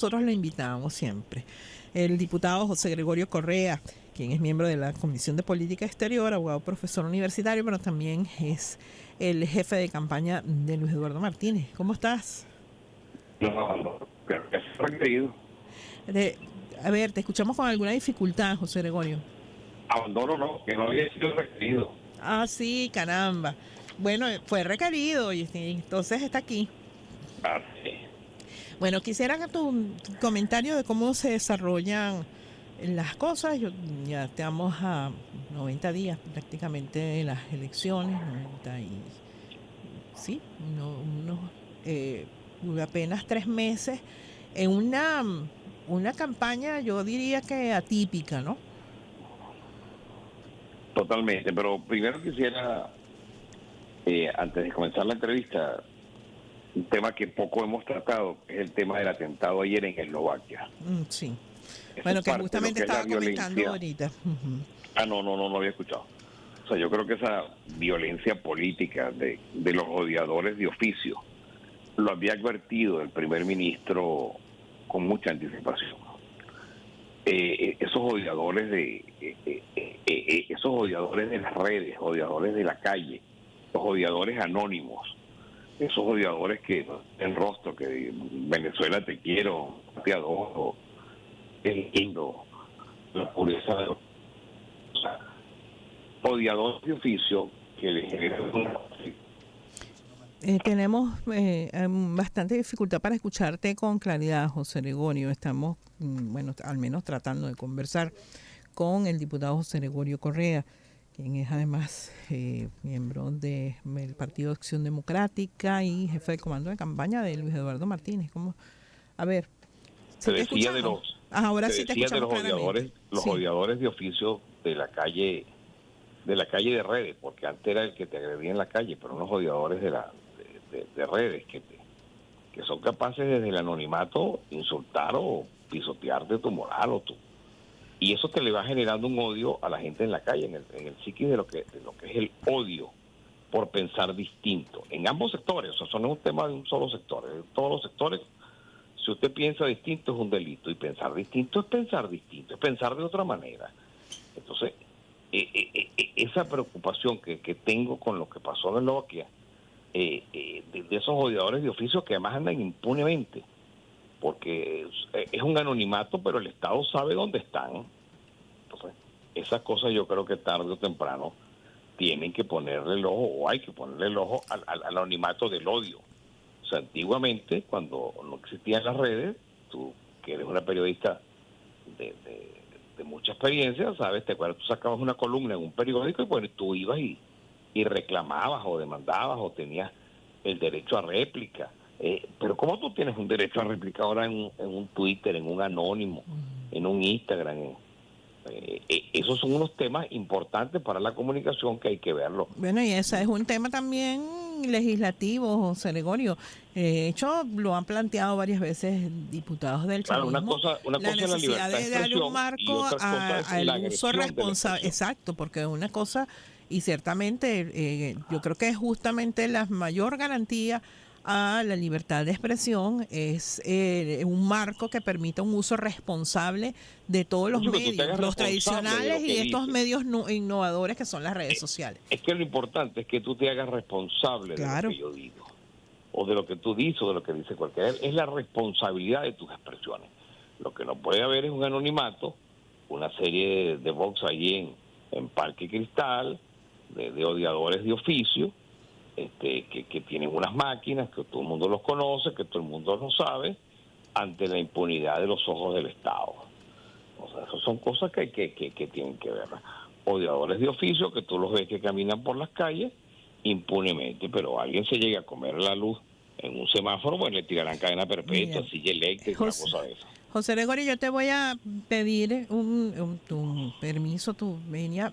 Nosotros lo invitamos siempre. El diputado José Gregorio Correa, quien es miembro de la Comisión de Política Exterior, abogado profesor universitario, pero también es el jefe de campaña de Luis Eduardo Martínez. ¿Cómo estás? No, creo que fue requerido. De- a ver, te escuchamos con alguna dificultad, José Gregorio. Abandono no, que no había sido requerido. Ah, sí, caramba. Bueno, fue requerido y entonces está aquí. Así. Bueno, quisiera que tu comentario de cómo se desarrollan las cosas. Ya estamos a 90 días prácticamente de las elecciones, 90 y sí, unos eh, apenas 3 meses en una campaña, yo diría que atípica, ¿no? Totalmente, pero primero quisiera, antes de comenzar la entrevista, un tema que poco hemos tratado, que es el tema del atentado ayer en Eslovaquia. Sí. Eso es Bueno, que parte de lo justamente que es la estaba comentando violencia. ahorita. Ujú. No había escuchado. O sea, yo creo que esa violencia política de los odiadores de oficio lo había advertido el primer ministro con mucha anticipación. Esos odiadores esos odiadores de las redes, odiadores de la calle, los odiadores anónimos, esos odiadores que en rostro, que Venezuela te quiero, te adoro, es lindo, la pureza de los, o sea, odiadores de oficio que le generan una. Tenemos bastante dificultad para escucharte con claridad, José Gregorio. Estamos, bueno, al menos tratando de conversar con el diputado José Gregorio Correa, quien es además miembro del Partido de Acción Democrática y jefe de comando de campaña de Luis Eduardo Martínez. ¿Cómo? A ver, Se ¿sí te decía de escuchamos? los Ahora se sí te decía de escuchamos claramente. los Sí. odiadores de oficio de la calle de redes, porque antes era el que te agredía en la calle, pero unos odiadores de redes que son capaces desde el anonimato insultar o pisotearte tu moral y eso te le va generando un odio a la gente en la calle, en el psiquis de lo que es el odio por pensar distinto, en ambos sectores. O sea, eso no es un tema de un solo sector, es de todos los sectores. Si usted piensa distinto es un delito, y pensar distinto es pensar distinto, es pensar de otra manera. Entonces, esa preocupación que tengo con lo que pasó en Eslovaquia, de esos odiadores de oficio que además andan impunemente, porque es un anonimato, pero el Estado sabe dónde están. Entonces, esas cosas yo creo que tarde o temprano tienen que ponerle el ojo, o hay que ponerle el ojo al anonimato del odio. O sea, antiguamente, cuando no existían las redes, tú, que eres una periodista de mucha experiencia, ¿sabes? Te acuerdas, tú sacabas una columna en un periódico y bueno, tú ibas y reclamabas o demandabas o tenías el derecho a réplica. Pero ¿cómo tú tienes un derecho a réplica ahora en un Twitter, en un anónimo, en un Instagram? Esos son unos temas importantes para la comunicación que hay que verlo. Bueno, y ese es un tema también legislativo, José Gregorio. De hecho, lo han planteado varias veces diputados del Claro, chavismo, una la cosa es la necesidad libertad de de darle un expresión y marco otra cosa es al la uso agresión de la responsable. expresión. Exacto, porque una cosa, y ciertamente yo creo que es justamente la mayor garantía a la libertad de expresión es un marco que permita un uso responsable de todos los Mucho que tú te medios, hagas los responsable de tradicionales lo y que estos dices. medios innovadores que son las redes Eh, sociales. Es que lo importante es que tú te hagas responsable de lo Claro. que yo digo, o de lo que tú dices, o de lo que dice cualquiera. Es la responsabilidad de tus expresiones. Lo que no puede haber es un anonimato, una serie de box allí en Parque Cristal, de odiadores de oficio, que tienen unas máquinas, que todo el mundo los conoce, que todo el mundo lo sabe, ante la impunidad de los ojos del Estado. O sea, esas son cosas que tienen que ver. Odiadores de oficio, que tú los ves que caminan por las calles impunemente, pero alguien se llega a comer la luz en un semáforo, pues le tirarán cadena perpetua, Mira, silla eléctrica, una José, cosa de esa. José Gregorio, yo te voy a pedir tu permiso, tu venia,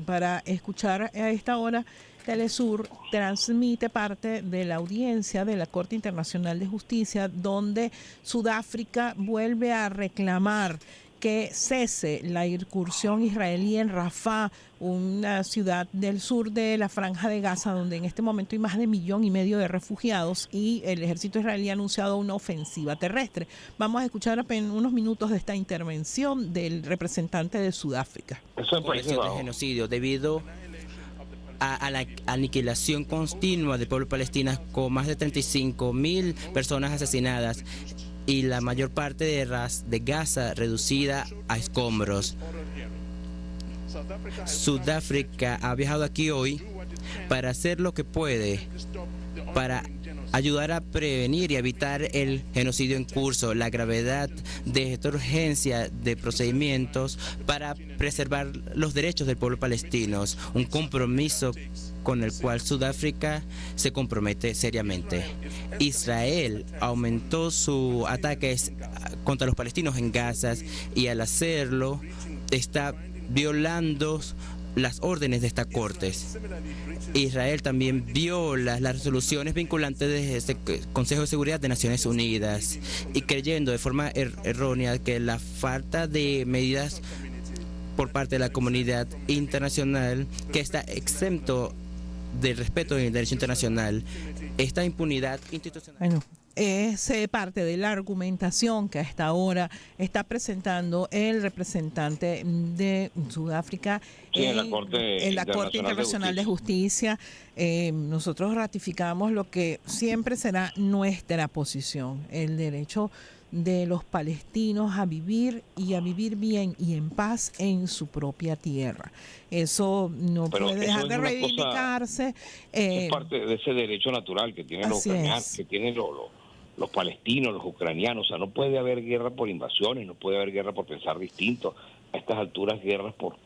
para escuchar a esta hora. Telesur transmite parte de la audiencia de la Corte Internacional de Justicia, donde Sudáfrica vuelve a reclamar que cese la incursión israelí en Rafah, una ciudad del sur de la Franja de Gaza, donde en este momento hay más de 1,5 millones de refugiados y el ejército israelí ha anunciado una ofensiva terrestre. Vamos a escuchar apenas unos minutos de esta intervención del representante de Sudáfrica. Eso en Países Bajos. De genocidio debido a la aniquilación continua del pueblo palestino, con más de 35.000 personas asesinadas y la mayor parte de Gaza reducida a escombros. Sudáfrica ha viajado aquí hoy para hacer lo que puede para ayudar a prevenir y evitar el genocidio en curso, la gravedad de esta urgencia de procedimientos para preservar los derechos del pueblo palestino, un compromiso con el cual Sudáfrica se compromete seriamente. Israel aumentó sus ataques contra los palestinos en Gaza y al hacerlo está violando las órdenes de estas cortes. Israel también viola las resoluciones vinculantes de este Consejo de Seguridad de Naciones Unidas y creyendo de forma errónea que la falta de medidas por parte de la comunidad internacional, que está exento del respeto del derecho internacional, esta impunidad institucional. Bueno, es parte de la argumentación que hasta ahora está presentando el representante de Sudáfrica en la Corte Internacional de Justicia. Nosotros ratificamos lo que siempre será nuestra posición, el derecho de los palestinos a vivir y a vivir bien y en paz en su propia tierra. Eso no puede dejar de reivindicarse. Es parte de ese derecho natural que tienen los ucranianos, que tienen los palestinos, los ucranianos. O sea, no puede haber guerra por invasiones, no puede haber guerra por pensar distinto. A estas alturas, guerras por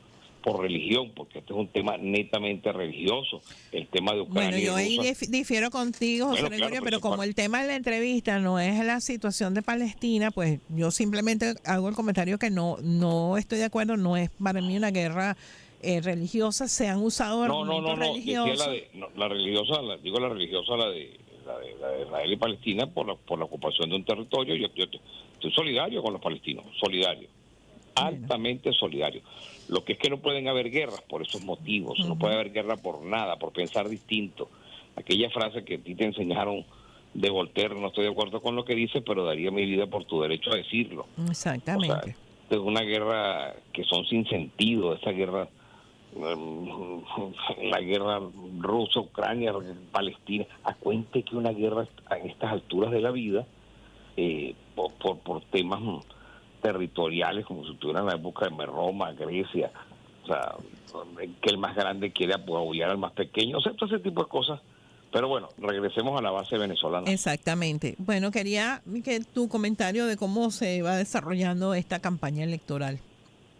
religión, porque este es un tema netamente religioso, el tema de Ucrania. Bueno, yo ahí difiero contigo, José Gregorio, pero como el tema de la entrevista no es la situación de Palestina, pues yo simplemente hago el comentario que no estoy de acuerdo, no es para mí una guerra religiosa, se han usado argumentos religiosos. La religiosa, la de Israel y Palestina por la ocupación de un territorio. Yo estoy solidario con los palestinos, solidario, altamente solidario. Lo que es que no pueden haber guerras por esos motivos, no puede haber guerra por nada, por pensar distinto. Aquella frase que a ti te enseñaron de Voltaire, no estoy de acuerdo con lo que dice, pero daría mi vida por tu derecho a decirlo. Exactamente. O sea, es una guerra que son sin sentido, esa guerra, la guerra rusa, Ucrania, Palestina. A cuente que una guerra a estas alturas de la vida, por temas territoriales, como si estuviera en la época de Roma, Grecia, o sea, que el más grande quiere apoyar al más pequeño, o sea, todo ese tipo de cosas. Pero bueno, regresemos a la base venezolana. Exactamente. Bueno, quería que tu comentario de cómo se va desarrollando esta campaña electoral.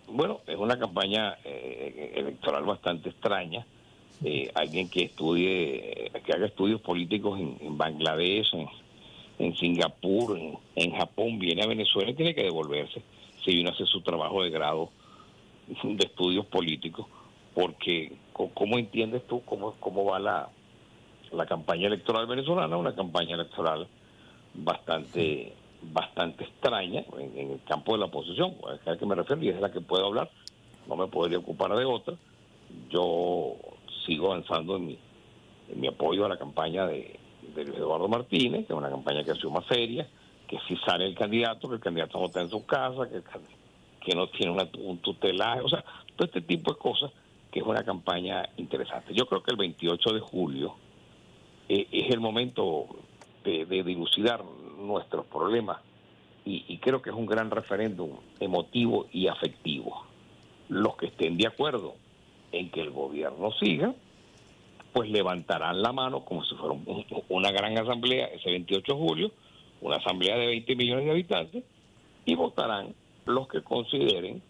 Bueno, es una campaña electoral bastante extraña. Alguien que estudie, que haga estudios políticos en Bangladesh, en Singapur, en Japón, viene a Venezuela y tiene que devolverse si viene a hacer su trabajo de grado de estudios políticos, porque ¿cómo entiendes tú cómo va la campaña electoral venezolana? Una campaña electoral bastante extraña en el campo de la oposición, a la que me refiero, y es la que puedo hablar, no me podría ocupar de otra. Yo sigo avanzando en mi apoyo a la campaña de Luis Eduardo Martínez, que es una campaña que ha sido más seria, que si sale el candidato, que el candidato no está en su casa, que no tiene un tutelaje, o sea, todo este tipo de cosas, que es una campaña interesante. Yo creo que el 28 de julio es el momento de dilucidar nuestros problemas y creo que es un gran referéndum emotivo y afectivo. Los que estén de acuerdo en que el gobierno siga, pues levantarán la mano como si fuera una gran asamblea ese 28 de julio, una asamblea de 20 millones de habitantes, y votarán los que consideren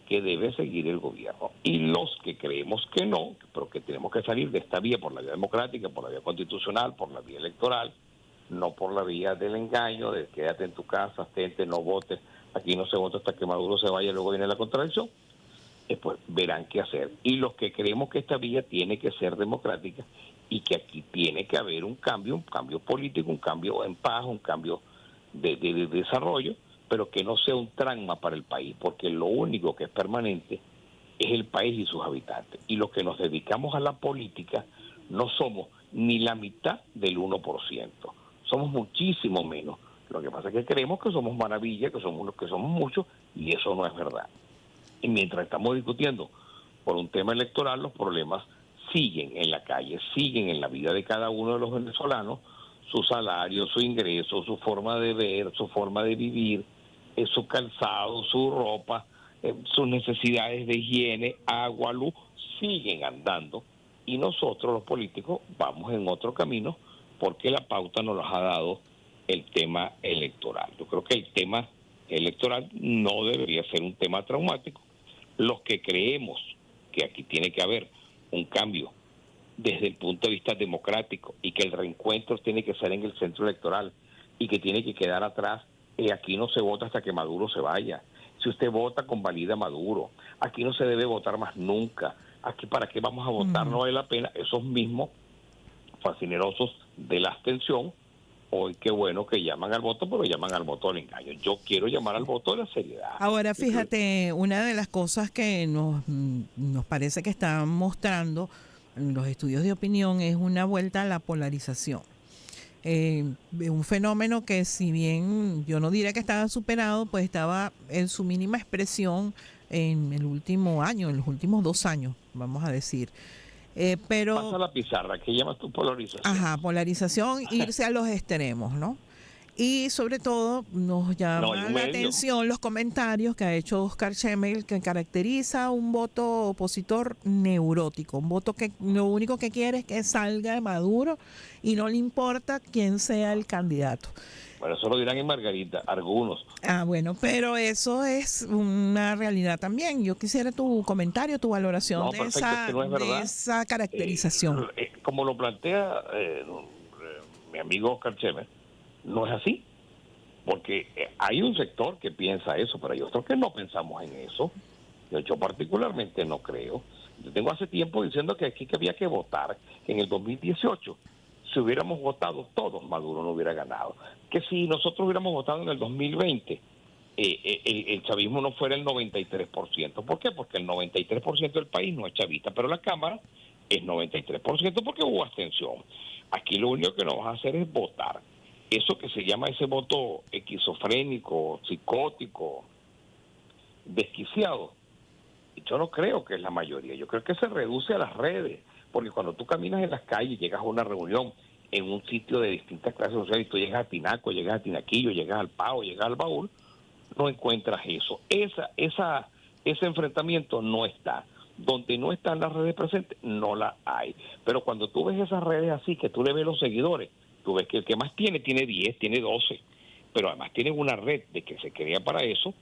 que debe seguir el gobierno. Y los que creemos que no, pero que tenemos que salir de esta vía por la vía democrática, por la vía constitucional, por la vía electoral, no por la vía del engaño, de quédate en tu casa, abstente, no votes, aquí no se vota hasta que Maduro se vaya, luego viene la contradicción, pues verán qué hacer. Y los que creemos que esta vía tiene que ser democrática y que aquí tiene que haber un cambio político, un cambio en paz, un cambio de desarrollo, pero que no sea un trauma para el país, porque lo único que es permanente es el país y sus habitantes. Y los que nos dedicamos a la política no somos ni la mitad del 1%. Somos muchísimo menos. Lo que pasa es que creemos que somos maravilla, que somos muchos, y eso no es verdad. Y mientras estamos discutiendo por un tema electoral, los problemas siguen en la calle, siguen en la vida de cada uno de los venezolanos, su salario, su ingreso, su forma de ver, su forma de vivir, su calzado, su ropa, sus necesidades de higiene, agua, luz, siguen andando, y nosotros los políticos vamos en otro camino porque la pauta nos las ha dado el tema electoral. Yo creo que el tema electoral no debería ser un tema traumático. Los que creemos que aquí tiene que haber un cambio desde el punto de vista democrático y que el reencuentro tiene que ser en el centro electoral y que tiene que quedar atrás, aquí no se vota hasta que Maduro se vaya. Si usted vota, convalida a Maduro. Aquí no se debe votar más nunca. Aquí, ¿para qué vamos a votar? No vale la pena. Esos mismos fascinerosos de la abstención, hoy qué bueno que llaman al voto, pero llaman al voto del engaño. Yo quiero llamar al voto de la seriedad. Ahora, fíjate, una de las cosas que nos parece que están mostrando los estudios de opinión es una vuelta a la polarización. Un fenómeno que, si bien yo no diría que estaba superado, pues estaba en su mínima expresión en el último año, en los últimos 2 años, vamos a decir. Pero pasa la pizarra, ¿qué llamas tú polarización? Ajá, polarización, irse a los extremos, ¿no? Y sobre todo nos llama la atención los comentarios que ha hecho Oscar Schemmel, que caracteriza un voto opositor neurótico, un voto que lo único que quiere es que salga de Maduro y no le importa quién sea el candidato. Bueno, eso lo dirán en Margarita, algunos. Bueno, pero eso es una realidad también. Yo quisiera tu comentario, tu valoración de esa caracterización. Como lo plantea mi amigo Oscar Schemmel, no es así, porque hay un sector que piensa eso, pero hay otros que no pensamos en eso. Yo particularmente no creo. Yo tengo hace tiempo diciendo que aquí que había que votar en el 2018. Si hubiéramos votado todos, Maduro no hubiera ganado. Que si nosotros hubiéramos votado en el 2020, el chavismo no fuera el 93%. ¿Por qué? Porque el 93% del país no es chavista, pero la Cámara es 93% porque hubo abstención. Aquí lo único que nos vas a hacer es votar. Eso que se llama ese voto esquizofrénico, psicótico, desquiciado, yo no creo que es la mayoría. Yo creo que se reduce a las redes, porque cuando tú caminas en las calles, llegas a una reunión en un sitio de distintas clases sociales, y tú llegas a Tinaco, llegas a Tinaquillo, llegas al Pao, llegas al Baúl, no encuentras eso. Ese enfrentamiento no está. Donde no están las redes presentes, no las hay. Pero cuando tú ves esas redes así, que tú le ves los seguidores, tú ves que el que más tiene 10, tiene 12, pero además tiene una red de que se crea para eso,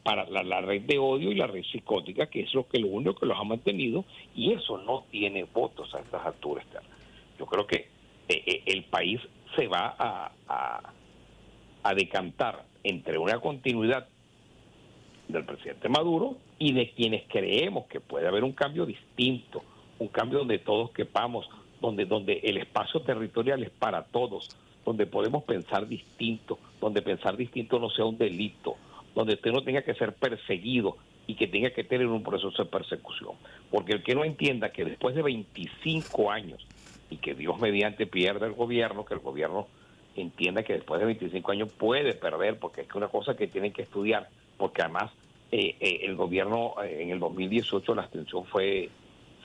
para la red de odio y la red psicótica, que es lo único que los ha mantenido, y eso no tiene votos a estas alturas. Yo creo que el país se va a decantar entre una continuidad del presidente Maduro y de quienes creemos que puede haber un cambio distinto, un cambio donde todos quepamos, donde el espacio territorial es para todos, donde podemos pensar distinto, donde pensar distinto no sea un delito, donde usted no tenga que ser perseguido y que tenga que tener un proceso de persecución. Porque el que no entienda que después de 25 años, y que Dios mediante pierda el gobierno, que el gobierno entienda que después de 25 años puede perder, porque es una cosa que tienen que estudiar, porque además el gobierno en el 2018 la abstención fue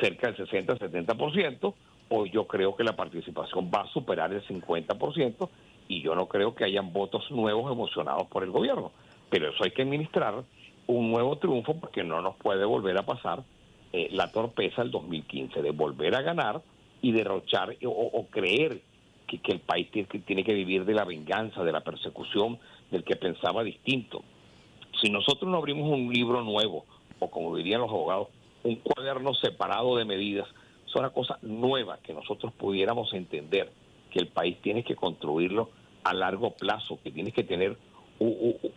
cerca del 60-70%, hoy yo creo que la participación va a superar el 50%, y yo no creo que hayan votos nuevos emocionados por el gobierno. Pero eso hay que administrar un nuevo triunfo, porque no nos puede volver a pasar la torpeza del 2015, de volver a ganar y derrochar o creer que el país tiene que vivir de la venganza, de la persecución del que pensaba distinto. Si nosotros no abrimos un libro nuevo, o como dirían los abogados, un cuaderno separado de medidas, es una cosa nueva que nosotros pudiéramos entender que el país tiene que construirlo a largo plazo, que tiene que tener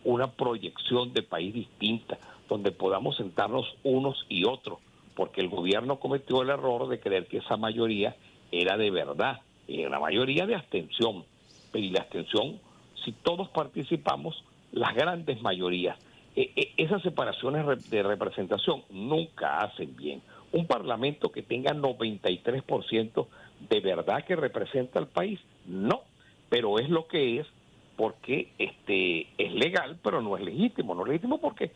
una proyección de país distinta, donde podamos sentarnos unos y otros, porque el gobierno cometió el error de creer que esa mayoría era de verdad, era una mayoría de abstención, pero y la abstención, si todos participamos, las grandes mayorías. Esas separaciones de representación nunca hacen bien. Un parlamento que tenga 93% de verdad que representa al país, no, pero es lo que es, porque es legal, pero no es legítimo. No es legítimo porque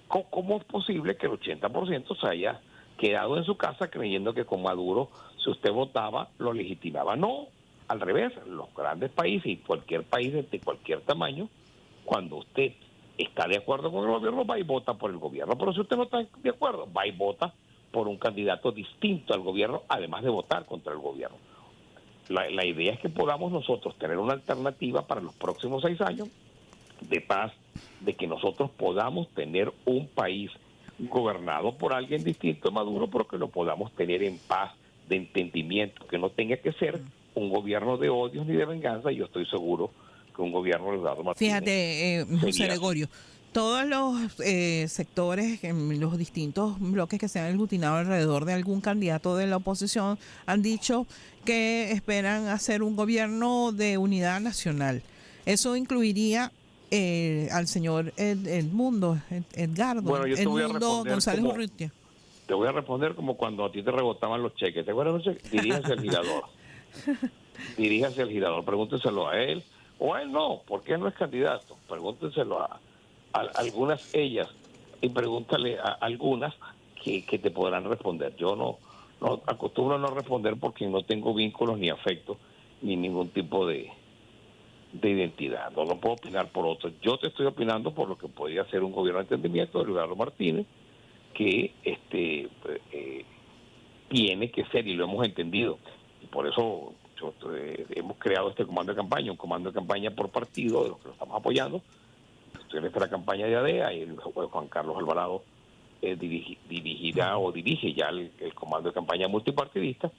¿cómo es posible que el 80% se haya quedado en su casa creyendo que con Maduro, si usted votaba, lo legitimaba? No, al revés, los grandes países y cualquier país de cualquier tamaño, cuando usted está de acuerdo con el gobierno, va y vota por el gobierno. Pero si usted no está de acuerdo, va y vota por un candidato distinto al gobierno, además de votar contra el gobierno. La idea es que podamos nosotros tener una alternativa para los próximos 6 años de paz, de que nosotros podamos tener un país gobernado por alguien distinto a Maduro, pero que lo podamos tener en paz, de entendimiento, que no tenga que ser un gobierno de odios ni de venganza. Y yo estoy seguro que un gobierno de Eduardo Martínez... Fíjate, José Gregorio, todos los sectores, en los distintos bloques que se han aglutinado alrededor de algún candidato de la oposición, han dicho que esperan hacer un gobierno de unidad nacional. Eso incluiría al señor Edgardo González Urrutia. Te voy a responder como cuando a ti te rebotaban los cheques. ¿Te acuerdas? Diríjase al girador. Diríjase al girador, pregúntenselo a él. O a él no, porque él no es candidato. Pregúntenselo a algunas ellas y pregúntale a algunas que te podrán responder. Yo no acostumbro a no responder porque no tengo vínculos ni afectos ni ningún tipo de identidad. No lo puedo opinar por otros. Yo te estoy opinando por lo que podría ser un gobierno de entendimiento de Eduardo Martínez, que tiene que ser, y lo hemos entendido, y por eso hemos creado este comando de campaña, un comando de campaña por partido de los que lo estamos apoyando. Estoy en esta campaña de ADEA y el juez Juan Carlos Alvarado dirigirá o dirige ya el comando de campaña multipartidista,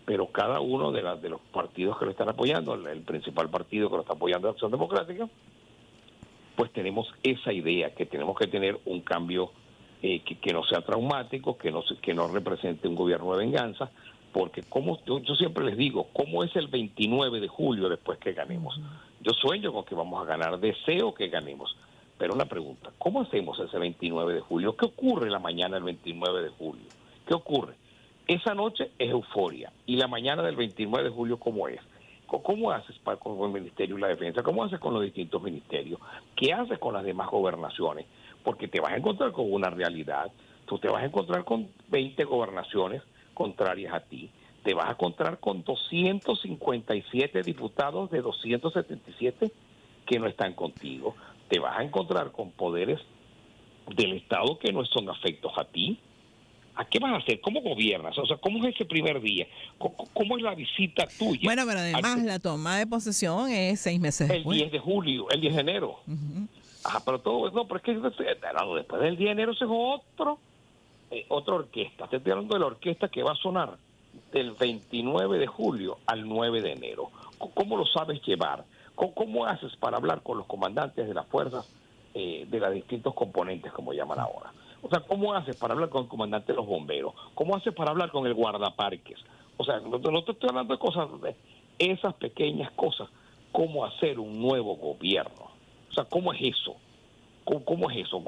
pero cada uno de los partidos que lo están apoyando, el principal partido que lo está apoyando, Acción Democrática, pues tenemos esa idea, que tenemos que tener un cambio que no sea traumático, que no represente un gobierno de venganza, porque yo siempre les digo, ¿cómo es el 29 de julio después que ganemos? Yo sueño con que vamos a ganar, deseo que ganemos, pero una pregunta, ¿cómo hacemos ese 29 de julio? ¿Qué ocurre la mañana del 29 de julio? ¿Qué ocurre? Esa noche es euforia, y la mañana del 29 de julio, ¿cómo es? ¿Cómo haces con el Ministerio de la Defensa? ¿Cómo haces con los distintos ministerios? ¿Qué haces con las demás gobernaciones? Porque te vas a encontrar con una realidad. Tú te vas a encontrar con 20 gobernaciones contrarias a ti. Te vas a encontrar con 257 diputados de 277 que no están contigo. Te vas a encontrar con poderes del Estado que no son afectos a ti. ¿A qué vas a hacer? ¿Cómo gobiernas? O sea, ¿cómo es ese primer día? ¿Cómo es la visita tuya? Bueno, pero además la toma de posesión es 6 meses después. El 10 de julio, el 10 de enero. Ajá, pero todo, no, pero es que después del 10 de enero es otra orquesta. Te estoy hablando de la orquesta que va a sonar del 29 de julio al 9 de enero. ¿Cómo lo sabes llevar? ¿Cómo haces para hablar con los comandantes de las fuerzas de los distintos componentes, como llaman ahora? O sea, ¿cómo haces para hablar con el comandante de los bomberos? ¿Cómo haces para hablar con el guardaparques? O sea, no te estoy hablando de cosas, de esas pequeñas cosas. ¿Cómo hacer un nuevo gobierno? O sea, ¿cómo es eso? ¿Cómo es eso?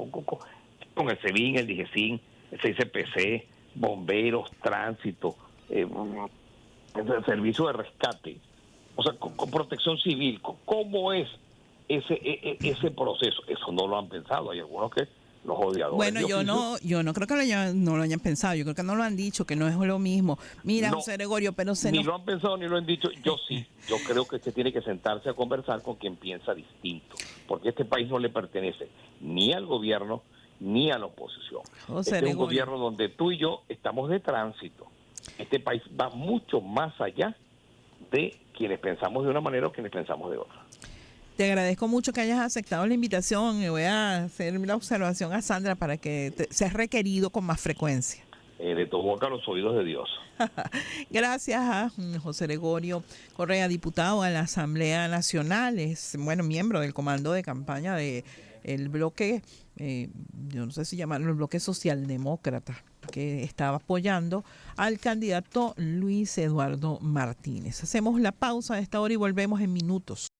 Con el SEBIN, el DIGESIN, el CICPC, bomberos, tránsito, el servicio de rescate, o sea, con protección civil. ¿Cómo es ese proceso? Eso no lo han pensado. Hay algunos que los odiadores. Bueno, yo no creo que no lo hayan pensado. Yo creo que no lo han dicho, que no es lo mismo. Mira, no, José Gregorio, pero ni lo han pensado ni lo han dicho. Yo sí. Yo creo que usted tiene que sentarse a conversar con quien piensa distinto, porque este país no le pertenece ni al gobierno ni a la oposición. Este es un gobierno donde tú y yo estamos de tránsito. Este país va mucho más allá de quienes pensamos de una manera o quienes pensamos de otra. Te agradezco mucho que hayas aceptado la invitación y voy a hacer la observación a Sandra para que seas requerido con más frecuencia. De tu boca a los oídos de Dios. Gracias a José Gregorio Correa, diputado a la Asamblea Nacional, es miembro del comando de campaña del bloque, yo no sé si llamarlo el bloque socialdemócrata, que estaba apoyando al candidato Luis Eduardo Martínez. Hacemos la pausa a esta hora y volvemos en minutos.